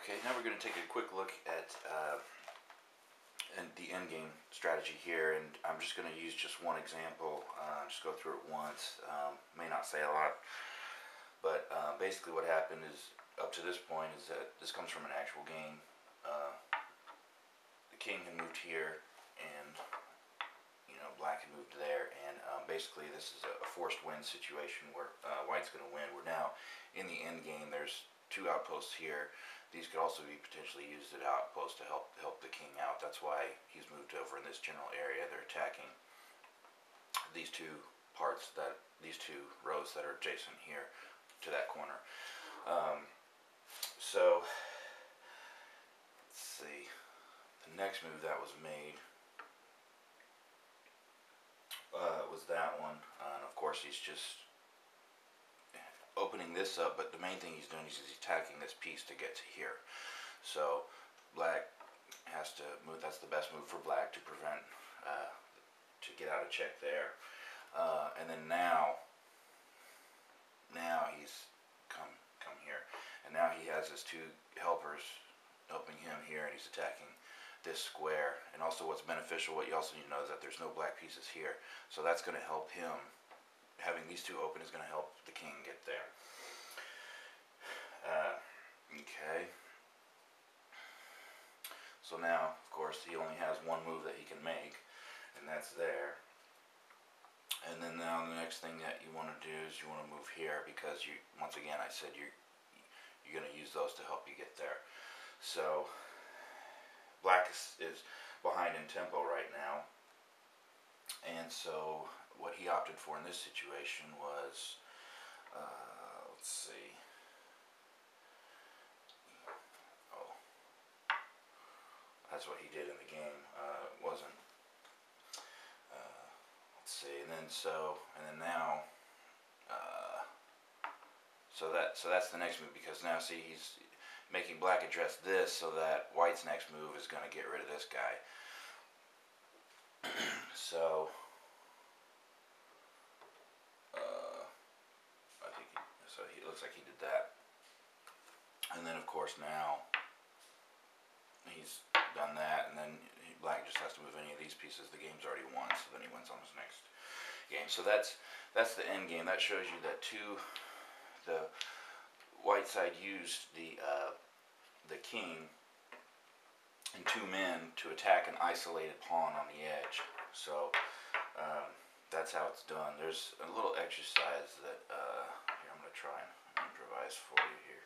Okay, now we're going to take a quick look at the endgame strategy here, and I'm just going to use just one example, just go through it once. May not say a lot, but basically what happened is, up to this point, is that this comes from an actual game. The king had moved here, and black had moved there, and basically this is a forced win situation where white's going to win. We're now in the end game. There's two outposts here. These could also be potentially used as outposts to help the king out. That's why he's moved over in this general area. They're attacking these two rows that are adjacent here to that corner. So let's see. The next move that was made was that one, and of course he's just opening this up, but the main thing he's doing is he's attacking this piece to get to here. So black has to move. That's the best move for black to prevent to get out of check there. And then now he's come here, and now he has his two helpers helping him here, and he's attacking this square. And also what's beneficial, what you also need to know, is that there's no black pieces here, so that's going to help him. Having these two open is going to help the king get there. Okay. So now, of course, he only has one move that he can make, and that's there. And then now the next thing that you want to do is you want to move here, because once again, I said you're going to use those to help you get there. So black is behind in tempo right now, and so what he opted for in this situation was, let's see, that's what he did in the game. It wasn't, let's see, and then now, so that's the next move, because now see, he's making black address this, so that white's next move is going to get rid of this guy. So it looks like he did that. And then of course now he's done that, and then black just has to move any of these pieces. The game's already won, so then he wins on his next game. So that's the end game. That shows you that the white side used the king and two men to attack an isolated pawn on the edge. So that's how it's done. There's a little exercise that here I'm going to try and improvise for you here,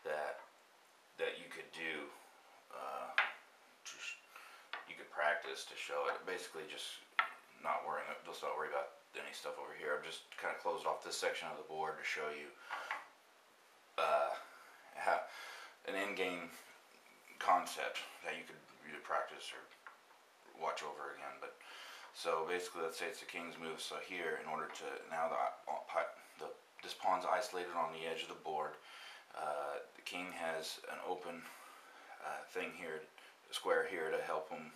that you could do, you could practice to show it. Basically just not worry about any stuff over here. I've just kind of closed off this section of the board to show you how an end-game concept that you could either practice or watch over again. But so basically, let's say it's the king's move. So here, in order to now this pawn's isolated on the edge of the board. The king has an open thing here, a square here to help him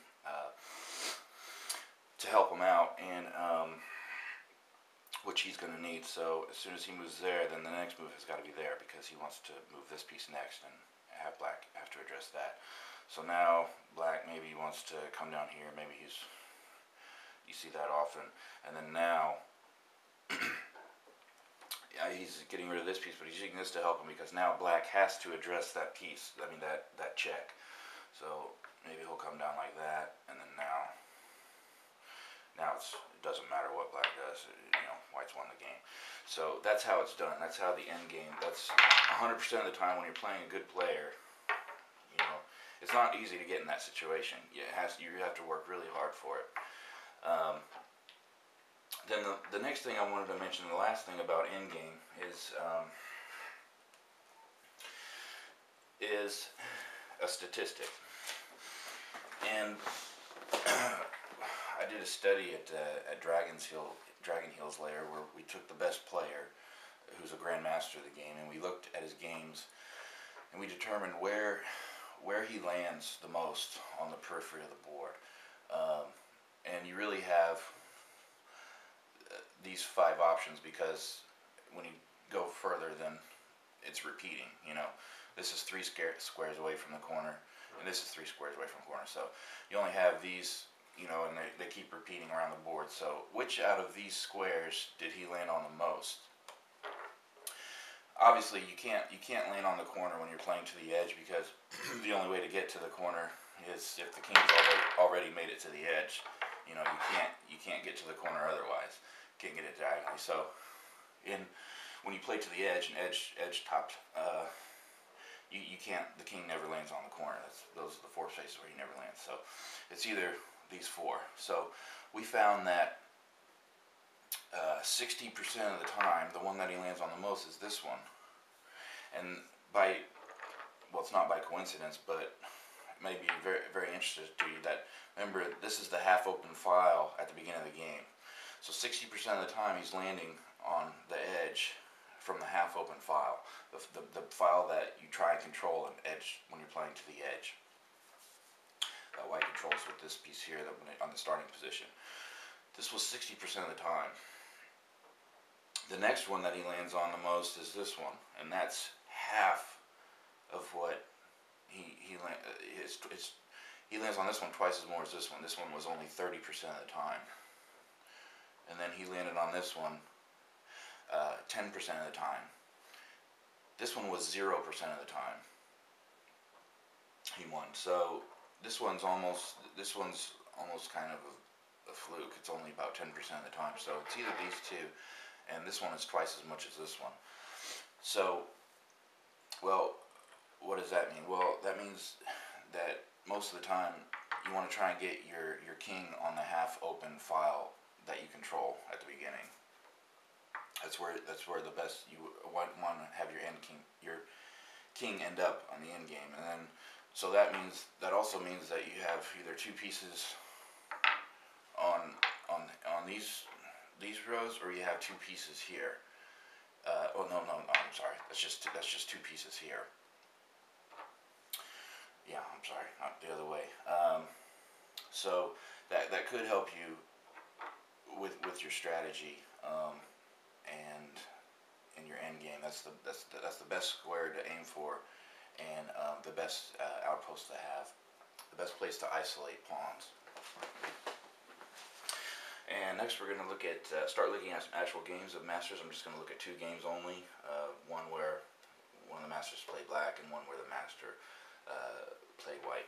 out, and which he's going to need. So as soon as he moves there, then the next move has got to be there, because he wants to move this piece next and have black have to address that. So now black maybe wants to come down here. Maybe you see that often, and then now he's getting rid of this piece, but he's using this to help him, because now black has to address that piece. I mean that check. So maybe he'll come down like that, and then now it doesn't matter what black does. White's won the game. So that's how it's done. That's how the end game. That's 100% of the time when you're playing a good player. It's not easy to get in that situation. You have to work really hard for it. Then the next thing I wanted to mention, the last thing about endgame, is a statistic. And I did a study at Dragon Heel's lair, where we took the best player, who's a grandmaster of the game, and we looked at his games, and we determined where he lands the most on the periphery of the board. And you really have these 5 options, because when you go further than it's repeating, you know. This is 3 squares away from the corner, and this is 3 squares away from the corner. So you only have these, you know, and they keep repeating around the board. So which out of these squares did he land on the most? Obviously, you can't land on the corner when you're playing to the edge, because the only way to get to the corner is if the king's already made it to the edge. You know, you can't get to the corner otherwise. You can't get it diagonally. So when you play to the edge and edge topped, you can't. The king never lands on the corner. Those are the 4 spaces where he never lands. So it's either these 4. So we found that 60% of the time, the one that he lands on the most is this one. And well, it's not by coincidence, but it may be very, very interesting to you that, remember, this is the half-open file at the beginning of the game. So 60% of the time he's landing on the edge from the half-open file, the file that you try and control an edge when you're playing to the edge. White controls with this piece here on the starting position. This was 60% of the time. The next one that he lands on the most is this one, and that's half of what he lands on this one twice as more as this one. This one was only 30% of the time, and then he landed on this one 10% of the time. This one was 0% of the time. He won. So this one's almost kind of a fluke. It's only about 10% of the time. So it's either these two, and this one is twice as much as this one. So, well, what does that mean? Well, that means that most of the time you want to try and get your king on the half-open file that you control at the beginning. That's where the best, you want to have your king end up on the end game, and then so that also means that you have either 2 pieces on these rows, or you have 2 pieces here. Oh no, I'm sorry. That's just 2 pieces here. Yeah, I'm sorry, not the other way. So that could help you with your strategy, and in your end game. That's the best square to aim for, and the best outpost to have, the best place to isolate pawns. And next we're going to look at, start looking at some actual games of Masters. I'm just going to look at 2 games only. One where one of the Masters played black, and one where the Master played white.